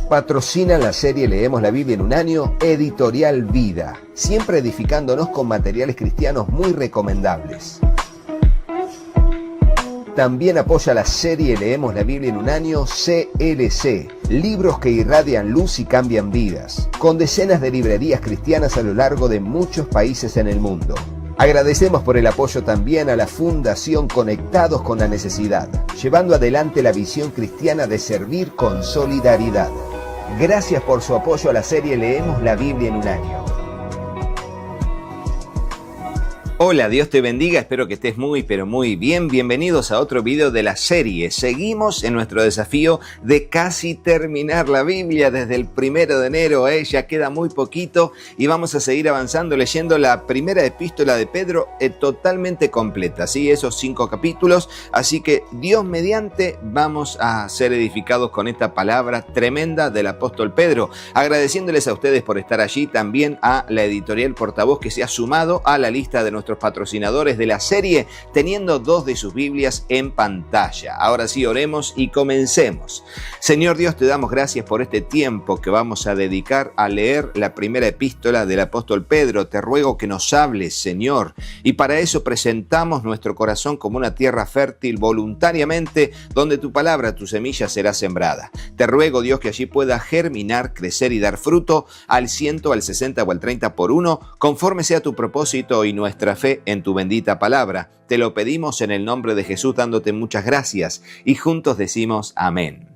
Patrocinan la serie Leemos la Biblia en un año, Editorial Vida, siempre edificándonos con materiales cristianos muy recomendables. También apoya la serie Leemos la Biblia en un año, CLC, libros que irradian luz y cambian vidas, con decenas de librerías cristianas a lo largo de muchos países en el mundo. Agradecemos por el apoyo también a la Fundación Conectados con la Necesidad, llevando adelante la visión cristiana de servir con solidaridad. Gracias por su apoyo a la serie Leemos la Biblia en un año. Hola, Dios te bendiga, espero que estés muy pero muy bien. Bienvenidos a otro video de la serie. Seguimos en nuestro desafío de casi terminar la Biblia desde el 1 de enero. Ya queda muy poquito y vamos a seguir avanzando leyendo la primera epístola de Pedro totalmente completa, ¿sí? Esos 5 capítulos, así que Dios mediante vamos a ser edificados con esta palabra tremenda del apóstol Pedro. Agradeciéndoles a ustedes por estar allí, también a la editorial Portavoz que se ha sumado a la lista de nuestros patrocinadores de la serie, teniendo 2 de sus Biblias en pantalla. Ahora sí, oremos y comencemos. Señor Dios, te damos gracias por este tiempo que vamos a dedicar a leer la primera epístola del apóstol Pedro. Te ruego que nos hables, Señor, y para eso presentamos nuestro corazón como una tierra fértil voluntariamente, donde tu palabra, tu semilla será sembrada. Te ruego, Dios, que allí pueda germinar, crecer y dar fruto al 100, al 60 o al 30 por uno, conforme sea tu propósito y nuestra fe en tu bendita palabra. Te lo pedimos en el nombre de Jesús, dándote muchas gracias, y juntos decimos amén.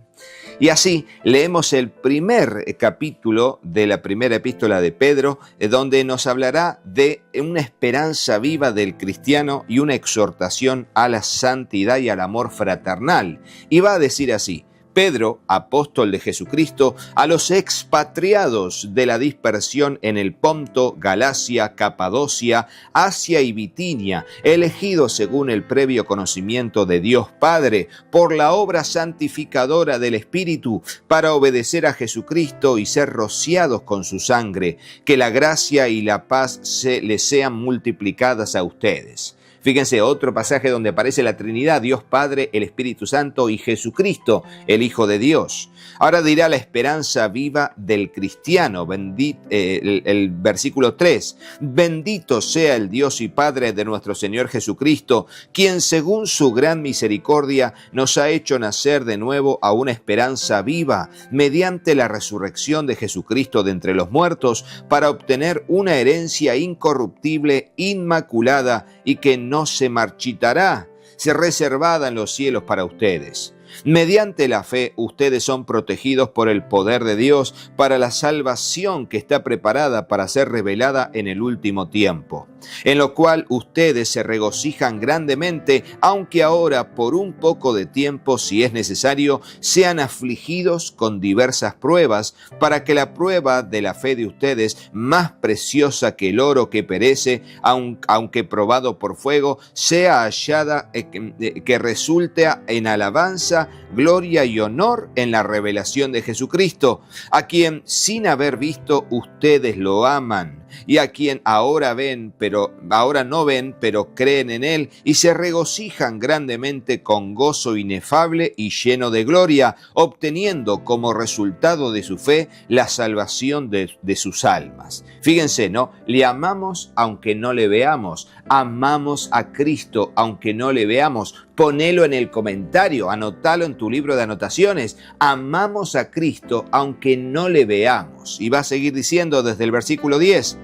Y así leemos el primer capítulo de la primera epístola de Pedro, donde nos hablará de una esperanza viva del cristiano y una exhortación a la santidad y al amor fraternal. Y va a decir así: Pedro, apóstol de Jesucristo, a los expatriados de la dispersión en el Ponto, Galacia, Capadocia, Asia y Bitinia, elegidos según el previo conocimiento de Dios Padre, por la obra santificadora del Espíritu, para obedecer a Jesucristo y ser rociados con su sangre, que la gracia y la paz les sean multiplicadas a ustedes. Fíjense, otro pasaje donde aparece la Trinidad, Dios Padre, el Espíritu Santo y Jesucristo, el Hijo de Dios. Ahora dirá la esperanza viva del cristiano, el versículo 3. Bendito sea el Dios y Padre de nuestro Señor Jesucristo, quien según su gran misericordia nos ha hecho nacer de nuevo a una esperanza viva, mediante la resurrección de Jesucristo de entre los muertos, para obtener una herencia incorruptible, inmaculada y que no se marchitará, se reservada en los cielos para ustedes. Mediante la fe, ustedes son protegidos por el poder de Dios para la salvación que está preparada para ser revelada en el último tiempo, en lo cual ustedes se regocijan grandemente, aunque ahora por un poco de tiempo, si es necesario, sean afligidos con diversas pruebas, para que la prueba de la fe de ustedes, más preciosa que el oro que perece, aunque probado por fuego, sea hallada que resulte en alabanza, gloria y honor en la revelación de Jesucristo, a quien sin haber visto ustedes lo aman, y a quien ahora no ven, pero creen en él y se regocijan grandemente con gozo inefable y lleno de gloria, obteniendo como resultado de su fe la salvación de sus almas. Fíjense, ¿no? Le amamos aunque no le veamos, amamos a Cristo aunque no le veamos. Ponelo en el comentario, anótalo en tu libro de anotaciones. Amamos a Cristo aunque no le veamos. Y va a seguir diciendo desde el versículo 10.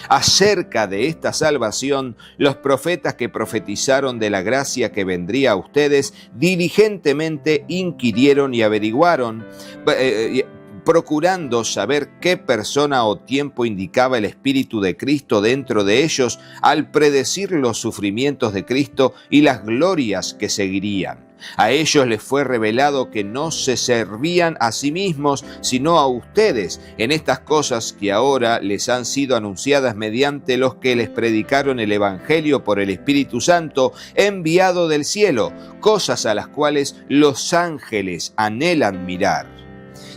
Acerca de esta salvación, los profetas que profetizaron de la gracia que vendría a ustedes, diligentemente inquirieron y averiguaron, procurando saber qué persona o tiempo indicaba el Espíritu de Cristo dentro de ellos al predecir los sufrimientos de Cristo y las glorias que seguirían. A ellos les fue revelado que no se servían a sí mismos, sino a ustedes, en estas cosas que ahora les han sido anunciadas mediante los que les predicaron el Evangelio por el Espíritu Santo, enviado del cielo, cosas a las cuales los ángeles anhelan mirar.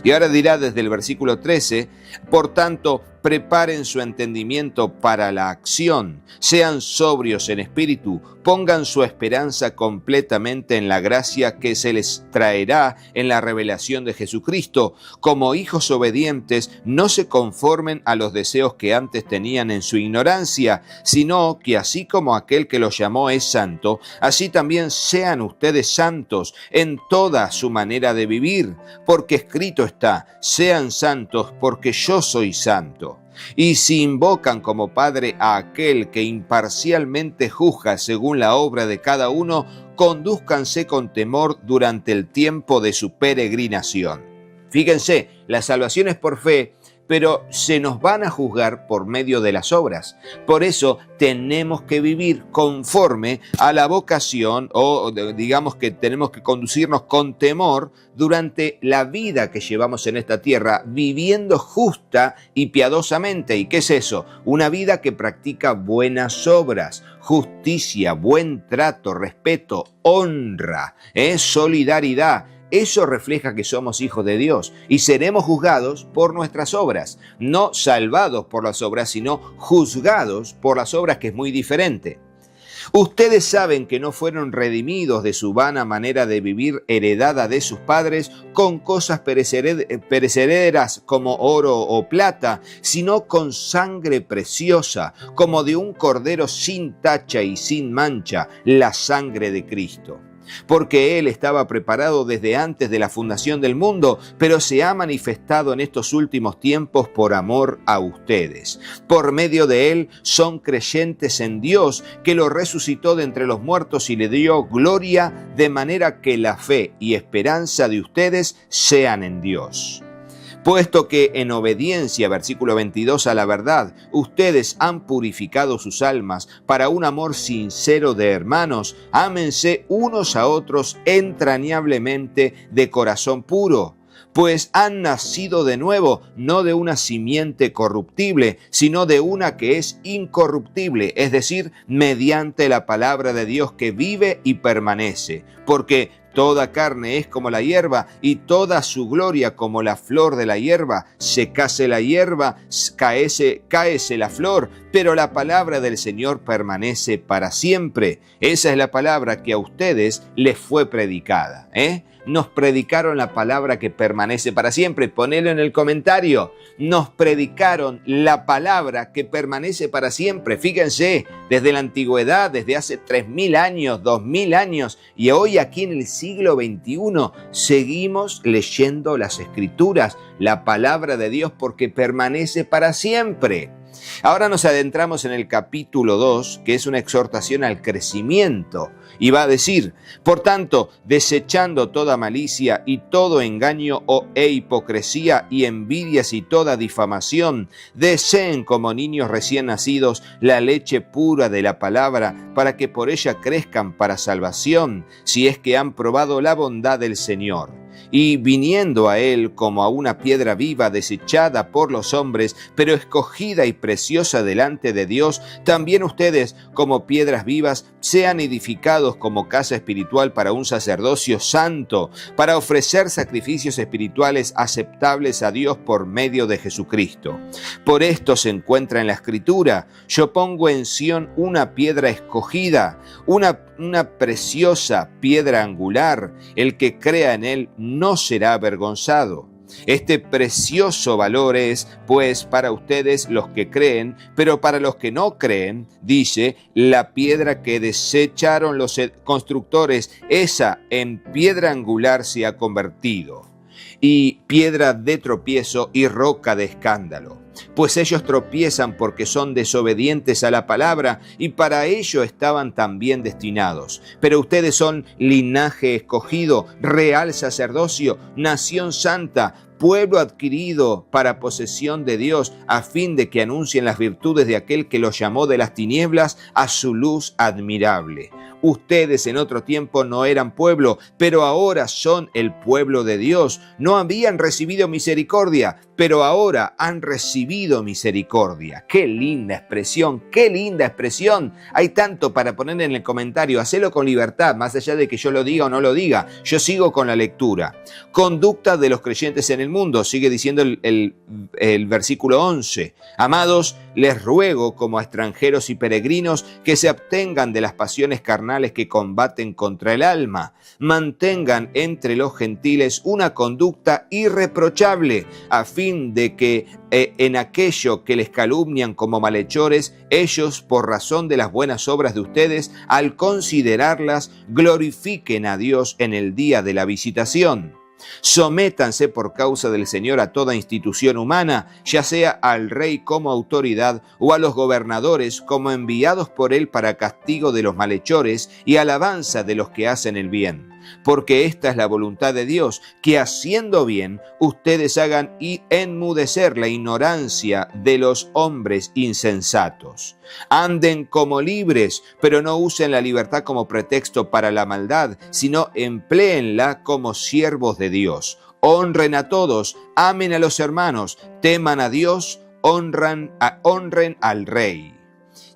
Y ahora dirá desde el versículo 13, por tanto, preparen su entendimiento para la acción, sean sobrios en espíritu, pongan su esperanza completamente en la gracia que se les traerá en la revelación de Jesucristo. Como hijos obedientes, no se conformen a los deseos que antes tenían en su ignorancia, sino que así como aquel que los llamó es santo, así también sean ustedes santos en toda su manera de vivir, porque escrito está, sean santos porque yo soy santo. Y si invocan como Padre a aquel que imparcialmente juzga según la obra de cada uno, condúzcanse con temor durante el tiempo de su peregrinación. Fíjense, la salvación es por fe, pero se nos van a juzgar por medio de las obras. Por eso tenemos que vivir conforme a la vocación, o digamos que tenemos que conducirnos con temor durante la vida que llevamos en esta tierra, viviendo justa y piadosamente. ¿Y qué es eso? Una vida que practica buenas obras, justicia, buen trato, respeto, honra, solidaridad. Eso refleja que somos hijos de Dios y seremos juzgados por nuestras obras, no salvados por las obras, sino juzgados por las obras, que es muy diferente. Ustedes saben que no fueron redimidos de su vana manera de vivir heredada de sus padres con cosas perecederas como oro o plata, sino con sangre preciosa, como de un cordero sin tacha y sin mancha, la sangre de Cristo. Porque Él estaba preparado desde antes de la fundación del mundo, pero se ha manifestado en estos últimos tiempos por amor a ustedes. Por medio de Él son creyentes en Dios, que lo resucitó de entre los muertos y le dio gloria, de manera que la fe y esperanza de ustedes sean en Dios. Puesto que en obediencia, versículo 22, a la verdad, ustedes han purificado sus almas para un amor sincero de hermanos, ámense unos a otros entrañablemente de corazón puro, pues han nacido de nuevo, no de una simiente corruptible, sino de una que es incorruptible, es decir, mediante la palabra de Dios que vive y permanece, porque toda carne es como la hierba y toda su gloria como la flor de la hierba. Secase la hierba, cáese la flor, pero la palabra del Señor permanece para siempre. Esa es la palabra que a ustedes les fue predicada. Nos predicaron la palabra que permanece para siempre. Ponelo en el comentario. Nos predicaron la palabra que permanece para siempre. Fíjense, desde la antigüedad, desde hace 3.000 años, 2.000 años, y hoy aquí en el siglo XXI seguimos leyendo las Escrituras, la palabra de Dios, porque permanece para siempre. Ahora nos adentramos en el capítulo 2, que es una exhortación al crecimiento, y va a decir, por tanto, desechando toda malicia y todo engaño e hipocresía y envidias y toda difamación, deseen como niños recién nacidos la leche pura de la palabra, para que por ella crezcan para salvación, si es que han probado la bondad del Señor. Y viniendo a Él como a una piedra viva desechada por los hombres, pero escogida y preciosa delante de Dios, también ustedes como piedras vivas sean edificados como casa espiritual para un sacerdocio santo, para ofrecer sacrificios espirituales aceptables a Dios por medio de Jesucristo. Por esto se encuentra en la Escritura: yo pongo en Sión una piedra escogida, una preciosa piedra angular, el que crea en Él no será avergonzado. Este precioso valor es, pues, para ustedes los que creen, pero para los que no creen, dice, la piedra que desecharon los constructores, esa en piedra angular se ha convertido, y piedra de tropiezo y roca de escándalo. Pues ellos tropiezan porque son desobedientes a la palabra, y para ello estaban también destinados. Pero ustedes son linaje escogido, real sacerdocio, nación santa, pueblo adquirido para posesión de Dios, a fin de que anuncien las virtudes de aquel que los llamó de las tinieblas a su luz admirable. Ustedes en otro tiempo no eran pueblo, pero ahora son el pueblo de Dios. No habían recibido misericordia, pero ahora han recibido misericordia. ¡Qué linda expresión! ¡Qué linda expresión! Hay tanto para poner en el comentario. Hacelo con libertad, más allá de que yo lo diga o no lo diga. Yo sigo con la lectura. Conducta de los creyentes en el mundo. Sigue diciendo el versículo 11. Amados, les ruego como a extranjeros y peregrinos que se abstengan de las pasiones carnales que combaten contra el alma. Mantengan entre los gentiles una conducta irreprochable, a fin de que en aquello que les calumnian como malhechores, ellos, por razón de las buenas obras de ustedes, al considerarlas, glorifiquen a Dios en el día de la visitación. Sométanse por causa del Señor a toda institución humana, ya sea al rey como autoridad o a los gobernadores como enviados por él para castigo de los malhechores y alabanza de los que hacen el bien. Porque esta es la voluntad de Dios, que haciendo bien ustedes hagan y enmudecer la ignorancia de los hombres insensatos. Anden como libres, pero no usen la libertad como pretexto para la maldad, sino empléenla como siervos de Dios. Honren a todos, amen a los hermanos, teman a Dios, honren al Rey.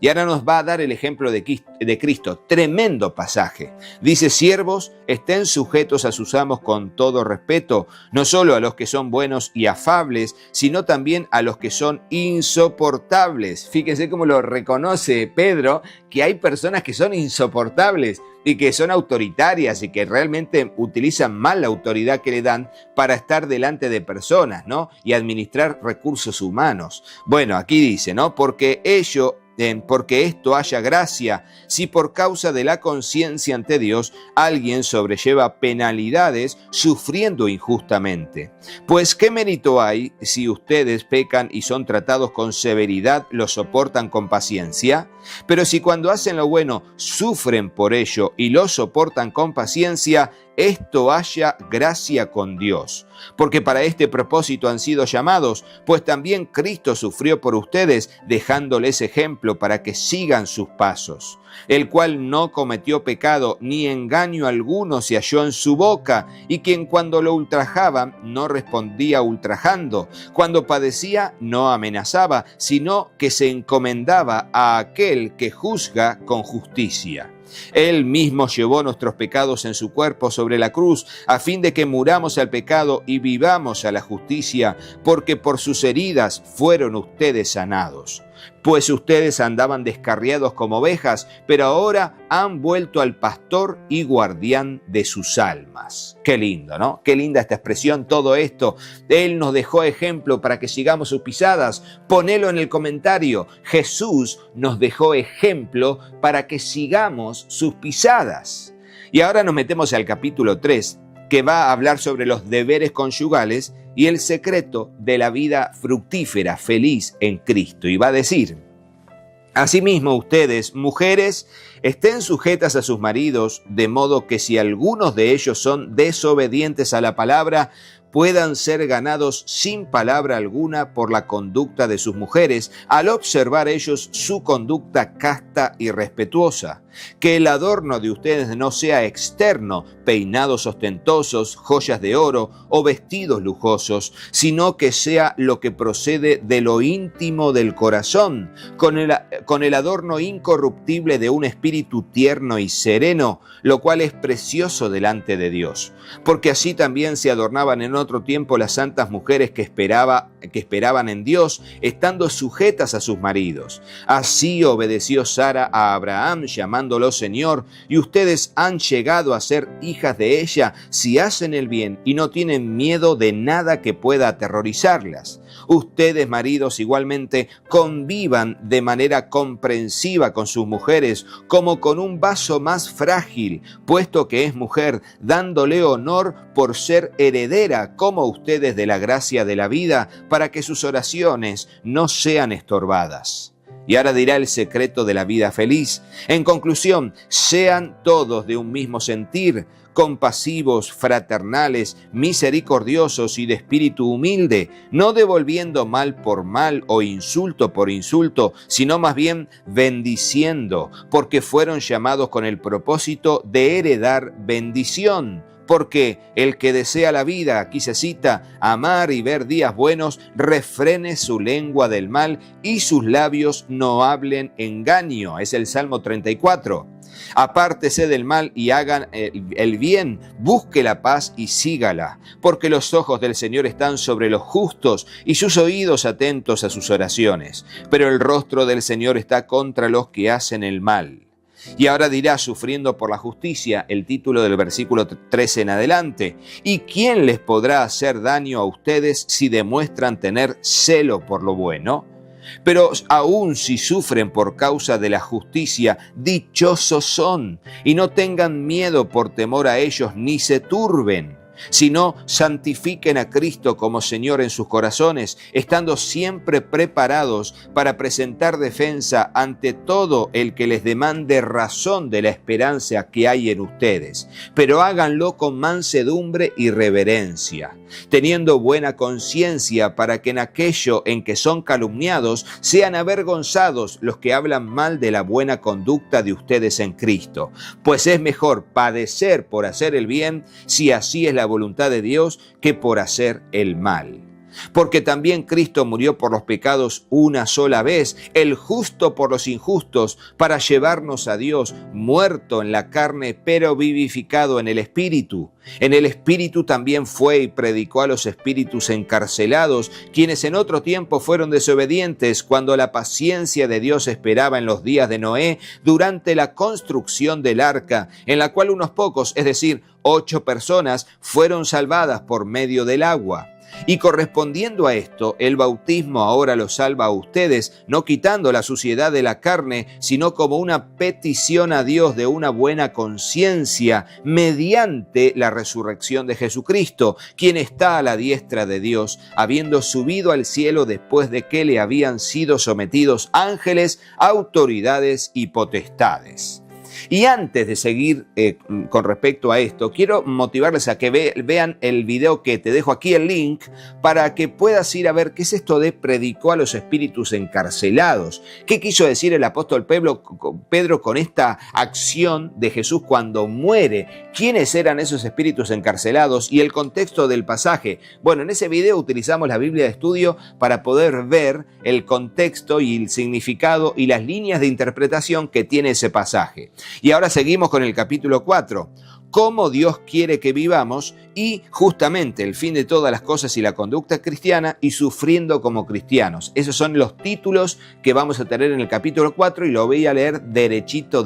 Y ahora nos va a dar el ejemplo de Cristo. Tremendo pasaje. Dice: siervos, estén sujetos a sus amos con todo respeto, no solo a los que son buenos y afables, sino también a los que son insoportables. Fíjense cómo lo reconoce Pedro, que hay personas que son insoportables y que son autoritarias y que realmente utilizan mal la autoridad que le dan para estar delante de personas, ¿no? Y administrar recursos humanos. Bueno, aquí dice, ¿no? Porque esto haya gracia, si por causa de la conciencia ante Dios alguien sobrelleva penalidades sufriendo injustamente. Pues ¿qué mérito hay si ustedes pecan y son tratados con severidad, lo soportan con paciencia? Pero si cuando hacen lo bueno sufren por ello y lo soportan con paciencia, esto haya gracia con Dios. Porque para este propósito han sido llamados, pues también Cristo sufrió por ustedes, dejándoles ejemplo para que sigan sus pasos. El cual no cometió pecado, ni engaño alguno se halló en su boca, y quien cuando lo ultrajaban no respondía ultrajando, cuando padecía no amenazaba, sino que se encomendaba a aquel que juzga con justicia. Él mismo llevó nuestros pecados en su cuerpo sobre la cruz, a fin de que muramos al pecado y vivamos a la justicia, porque por sus heridas fueron ustedes sanados. Pues ustedes andaban descarriados como ovejas, pero ahora han vuelto al pastor y guardián de sus almas. Qué lindo, ¿no? Qué linda esta expresión, todo esto. Él nos dejó ejemplo para que sigamos sus pisadas. Ponelo en el comentario. Jesús nos dejó ejemplo para que sigamos sus pisadas. Y ahora nos metemos al capítulo 3, que va a hablar sobre los deberes conyugales y el secreto de la vida fructífera, feliz en Cristo. Y va a decir: asimismo ustedes, mujeres, estén sujetas a sus maridos, de modo que si algunos de ellos son desobedientes a la palabra, puedan ser ganados sin palabra alguna por la conducta de sus mujeres, al observar ellos su conducta casta y respetuosa. Que el adorno de ustedes no sea externo, peinados ostentosos, joyas de oro o vestidos lujosos, sino que sea lo que procede de lo íntimo del corazón, con el adorno incorruptible de un espíritu tierno y sereno, lo cual es precioso delante de Dios. Porque así también se adornaban en otro tiempo las santas mujeres que esperaban en Dios, estando sujetas a sus maridos. Así obedeció Sara a Abraham, llamándolo Señor, y ustedes han llegado a ser hijas de ella si hacen el bien y no tienen miedo de nada que pueda aterrorizarlas. Ustedes, maridos, igualmente convivan de manera comprensiva con sus mujeres, como con un vaso más frágil, puesto que es mujer, dándole honor por ser heredera, como ustedes, de la gracia de la vida, para que sus oraciones no sean estorbadas. Y ahora dirá el secreto de la vida feliz. En conclusión, sean todos de un mismo sentir, compasivos, fraternales, misericordiosos y de espíritu humilde, no devolviendo mal por mal o insulto por insulto, sino más bien bendiciendo, porque fueron llamados con el propósito de heredar bendición. Porque el que desea la vida, aquí se cita, amar y ver días buenos, refrene su lengua del mal y sus labios no hablen engaño. Es el Salmo 34. Apártese del mal y hagan el bien, busque la paz y sígala, porque los ojos del Señor están sobre los justos y sus oídos atentos a sus oraciones, pero el rostro del Señor está contra los que hacen el mal. Y ahora dirá, sufriendo por la justicia, el título del versículo 13 en adelante. ¿Y quién les podrá hacer daño a ustedes si demuestran tener celo por lo bueno? Pero aun si sufren por causa de la justicia, dichosos son, y no tengan miedo por temor a ellos, ni se turben, sino santifiquen a Cristo como Señor en sus corazones, estando siempre preparados para presentar defensa ante todo el que les demande razón de la esperanza que hay en ustedes, pero háganlo con mansedumbre y reverencia, teniendo buena conciencia, para que en aquello en que son calumniados sean avergonzados los que hablan mal de la buena conducta de ustedes en Cristo. Pues es mejor padecer por hacer el bien, si así es la voluntad de Dios, que por hacer el mal. Porque también Cristo murió por los pecados una sola vez, el justo por los injustos, para llevarnos a Dios, muerto en la carne, pero vivificado en el Espíritu. En el Espíritu también fue y predicó a los espíritus encarcelados, quienes en otro tiempo fueron desobedientes, cuando la paciencia de Dios esperaba en los días de Noé, durante la construcción del arca, en la cual unos pocos, es decir, 8 personas, fueron salvadas por medio del agua. Y correspondiendo a esto, el bautismo ahora los salva a ustedes, no quitando la suciedad de la carne, sino como una petición a Dios de una buena conciencia, mediante la resurrección de Jesucristo, quien está a la diestra de Dios, habiendo subido al cielo después de que le habían sido sometidos ángeles, autoridades y potestades. Y antes de seguir con respecto a esto, quiero motivarles a que vean el video que te dejo aquí, el link, para que puedas ir a ver qué es esto de predicó a los espíritus encarcelados. ¿Qué quiso decir el apóstol Pedro con esta acción de Jesús cuando muere? ¿Quiénes eran esos espíritus encarcelados? Y el contexto del pasaje. Bueno, en ese video utilizamos la Biblia de estudio para poder ver el contexto y el significado y las líneas de interpretación que tiene ese pasaje. Y ahora seguimos con el capítulo 4, cómo Dios quiere que vivamos y justamente el fin de todas las cosas y la conducta cristiana y sufriendo como cristianos. Esos son los títulos que vamos a tener en el capítulo 4 y lo voy a leer derechito.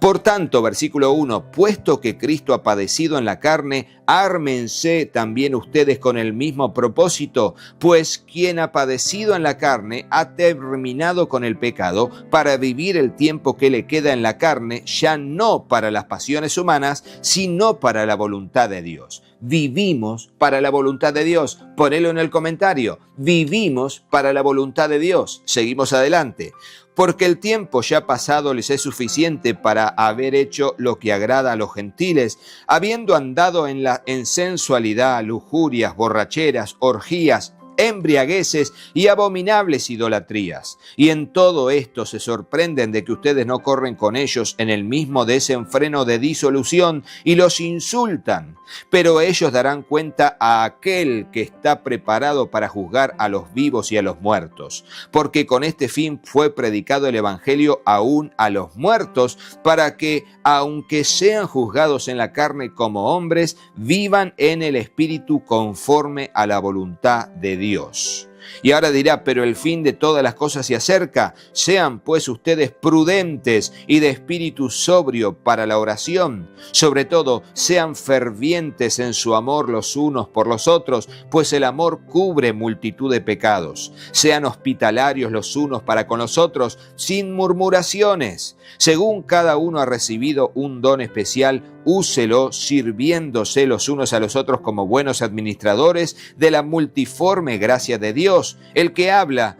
Por tanto, versículo 1, puesto que Cristo ha padecido en la carne, ármense también ustedes con el mismo propósito, pues quien ha padecido en la carne ha terminado con el pecado para vivir el tiempo que le queda en la carne, ya no para las pasiones humanas, sino para la voluntad de Dios. Vivimos para la voluntad de Dios. Ponelo en el comentario. Vivimos para la voluntad de Dios. Seguimos adelante. Porque el tiempo ya pasado les es suficiente para haber hecho lo que agrada a los gentiles, habiendo andado en sensualidad, lujurias, borracheras, orgías, embriagueces y abominables idolatrías. Y en todo esto se sorprenden de que ustedes no corren con ellos en el mismo desenfreno de disolución y los insultan. Pero ellos darán cuenta a aquel que está preparado para juzgar a los vivos y a los muertos. Porque con este fin fue predicado el Evangelio aún a los muertos, para que, aunque sean juzgados en la carne como hombres, vivan en el Espíritu conforme a la voluntad de Dios. Y ahora dirá, pero el fin de todas las cosas se acerca. Sean pues ustedes prudentes y de espíritu sobrio para la oración. Sobre todo, sean fervientes en su amor los unos por los otros, pues el amor cubre multitud de pecados. Sean hospitalarios los unos para con los otros, sin murmuraciones. Según cada uno ha recibido un don especial, úselo sirviéndose los unos a los otros como buenos administradores de la multiforme gracia de Dios. El que habla,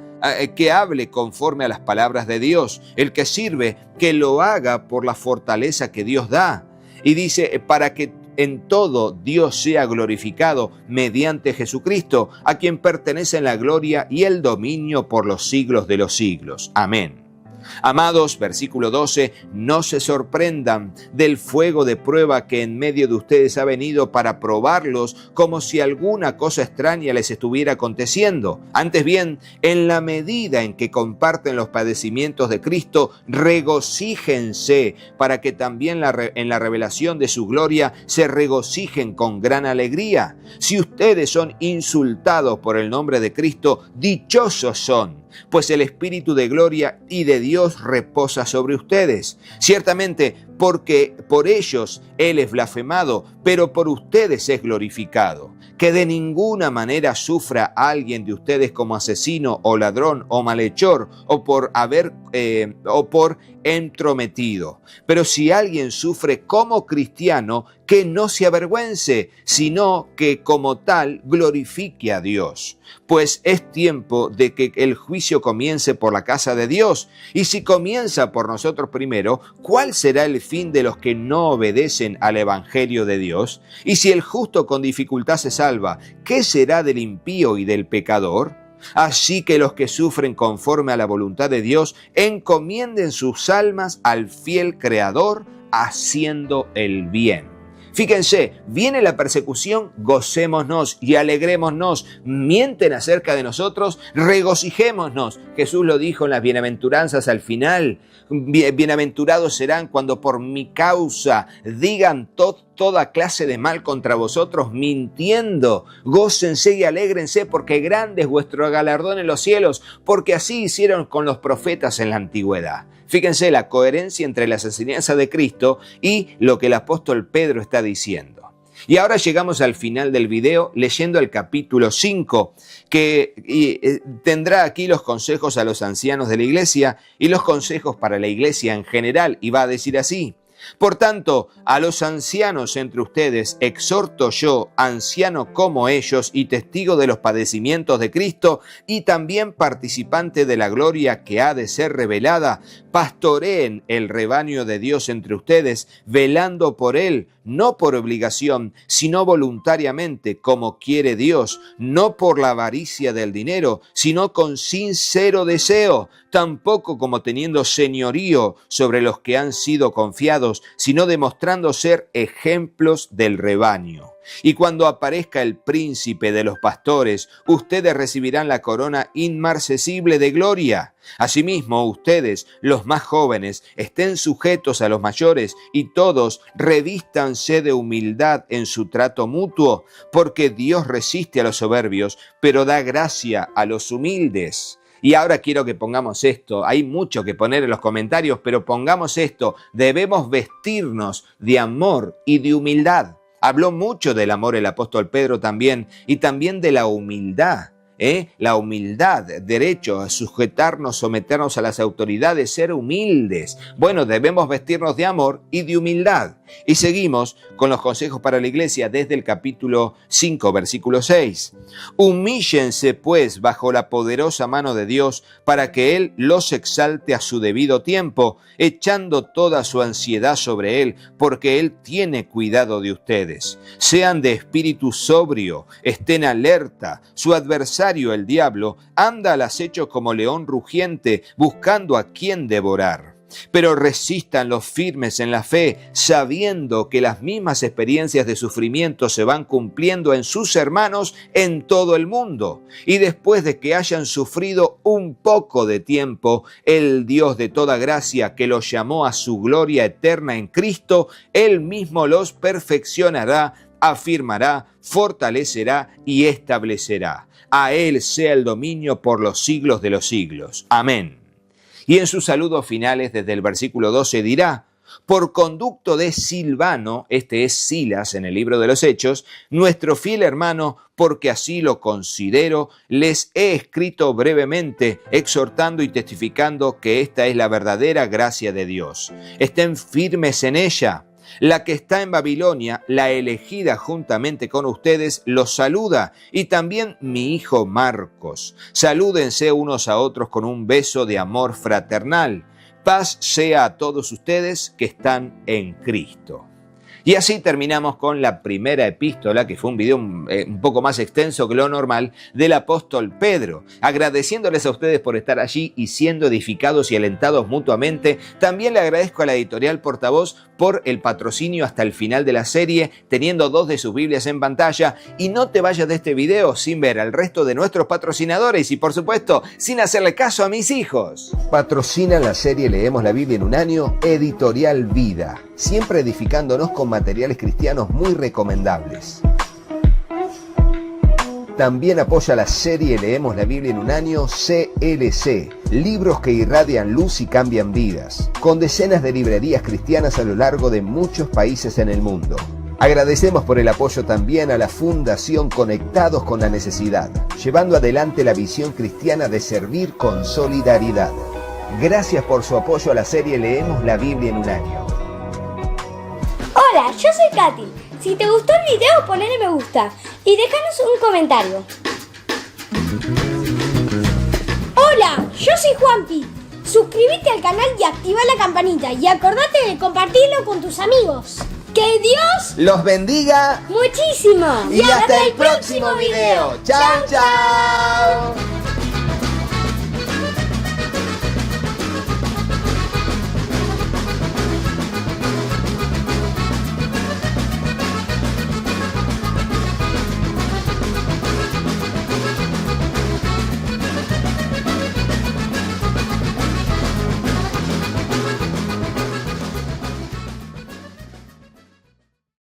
que hable conforme a las palabras de Dios. El que sirve, que lo haga por la fortaleza que Dios da. Y dice, para que en todo Dios sea glorificado mediante Jesucristo, a quien pertenecen la gloria y el dominio por los siglos de los siglos. Amén. Amados, versículo 12, no se sorprendan del fuego de prueba que en medio de ustedes ha venido para probarlos como si alguna cosa extraña les estuviera aconteciendo. Antes bien, en la medida en que comparten los padecimientos de Cristo, regocíjense para que también en la revelación de su gloria se regocijen con gran alegría. Si ustedes son insultados por el nombre de Cristo, dichosos son, pues el Espíritu de gloria y de Dios reposa sobre ustedes. Ciertamente, porque por ellos Él es blasfemado, pero por ustedes es glorificado. Que de ninguna manera sufra a alguien de ustedes como asesino o ladrón o malhechor o por entrometido. Pero si alguien sufre como cristiano, que no se avergüence, sino que como tal glorifique a Dios. Pues es tiempo de que el juicio comience por la casa de Dios. Y si comienza por nosotros primero, ¿cuál será el fin de los que no obedecen al Evangelio de Dios? Y si el justo con dificultad se salva, ¿qué será del impío y del pecador? Así que los que sufren conforme a la voluntad de Dios, encomienden sus almas al fiel Creador, haciendo el bien. Fíjense, viene la persecución, gocémonos y alegrémonos. Mienten acerca de nosotros, regocijémonos. Jesús lo dijo en las bienaventuranzas al final. Bienaventurados serán cuando por mi causa digan toda clase de mal contra vosotros, mintiendo. Gócense y alégrense, porque grande es vuestro galardón en los cielos, porque así hicieron con los profetas en la antigüedad. Fíjense la coherencia entre las enseñanzas de Cristo y lo que el apóstol Pedro está diciendo. Y ahora llegamos al final del video leyendo el capítulo 5, que tendrá aquí los consejos a los ancianos de la iglesia y los consejos para la iglesia en general, y va a decir así: por tanto, a los ancianos entre ustedes exhorto yo, anciano como ellos y testigo de los padecimientos de Cristo y también participante de la gloria que ha de ser revelada, pastoreen el rebaño de Dios entre ustedes, velando por él, no por obligación, sino voluntariamente, como quiere Dios, no por la avaricia del dinero, sino con sincero deseo, tampoco como teniendo señorío sobre los que han sido confiados, sino demostrando ser ejemplos del rebaño. Y cuando aparezca el príncipe de los pastores, ustedes recibirán la corona inmarcesible de gloria. Asimismo, ustedes, los más jóvenes, estén sujetos a los mayores y todos revístanse de humildad en su trato mutuo, porque Dios resiste a los soberbios, pero da gracia a los humildes. Y ahora quiero que pongamos esto, hay mucho que poner en los comentarios, pero pongamos esto: debemos vestirnos de amor y de humildad. Habló mucho del amor el apóstol Pedro también, y también de la humildad. La humildad, derecho a sujetarnos, someternos a las autoridades, ser humildes. Bueno, debemos vestirnos de amor y de humildad. Y seguimos con los consejos para la iglesia desde el capítulo 5, versículo 6. Humíllense pues bajo la poderosa mano de Dios para que Él los exalte a su debido tiempo, echando toda su ansiedad sobre Él, porque Él tiene cuidado de ustedes. Sean de espíritu sobrio, estén alerta. Su adversario, el diablo, anda al acecho como león rugiente, buscando a quien devorar. Pero resistan los firmes en la fe, sabiendo que las mismas experiencias de sufrimiento se van cumpliendo en sus hermanos en todo el mundo. Y después de que hayan sufrido un poco de tiempo, el Dios de toda gracia, que los llamó a su gloria eterna en Cristo, Él mismo los perfeccionará, afirmará, fortalecerá y establecerá. A Él sea el dominio por los siglos de los siglos. Amén. Y en sus saludos finales desde el versículo 12 dirá: por conducto de Silvano, este es Silas en el libro de los Hechos, nuestro fiel hermano, porque así lo considero, les he escrito brevemente, exhortando y testificando que esta es la verdadera gracia de Dios. Estén firmes en ella. La que está en Babilonia, la elegida juntamente con ustedes, los saluda, y también mi hijo Marcos. Salúdense unos a otros con un beso de amor fraternal. Paz sea a todos ustedes que están en Cristo. Y así terminamos con la primera epístola, que fue un video un poco más extenso que lo normal, del apóstol Pedro. Agradeciéndoles a ustedes por estar allí y siendo edificados y alentados mutuamente. También le agradezco a la editorial Portavoz por el patrocinio hasta el final de la serie, teniendo 2 de sus Biblias en pantalla. Y no te vayas de este video sin ver al resto de nuestros patrocinadores y, por supuesto, sin hacerle caso a mis hijos. Patrocinan la serie Leemos la Biblia en un año, Editorial Vida, siempre edificándonos con materiales cristianos muy recomendables. También apoya la serie Leemos la Biblia en un año, CLC, libros que irradian luz y cambian vidas, con decenas de librerías cristianas a lo largo de muchos países en el mundo. Agradecemos por el apoyo también a la Fundación Conectados con la Necesidad, llevando adelante la visión cristiana de servir con solidaridad. Gracias por su apoyo a la serie Leemos la Biblia en un año. Hola, yo soy Katy. Si te gustó el video, ponle me gusta y déjanos un comentario. Hola, yo soy Juanpi. Suscríbete al canal y activa la campanita y acordate de compartirlo con tus amigos. ¡Que Dios los bendiga muchísimo! y hasta el próximo video. ¡Chao, chao!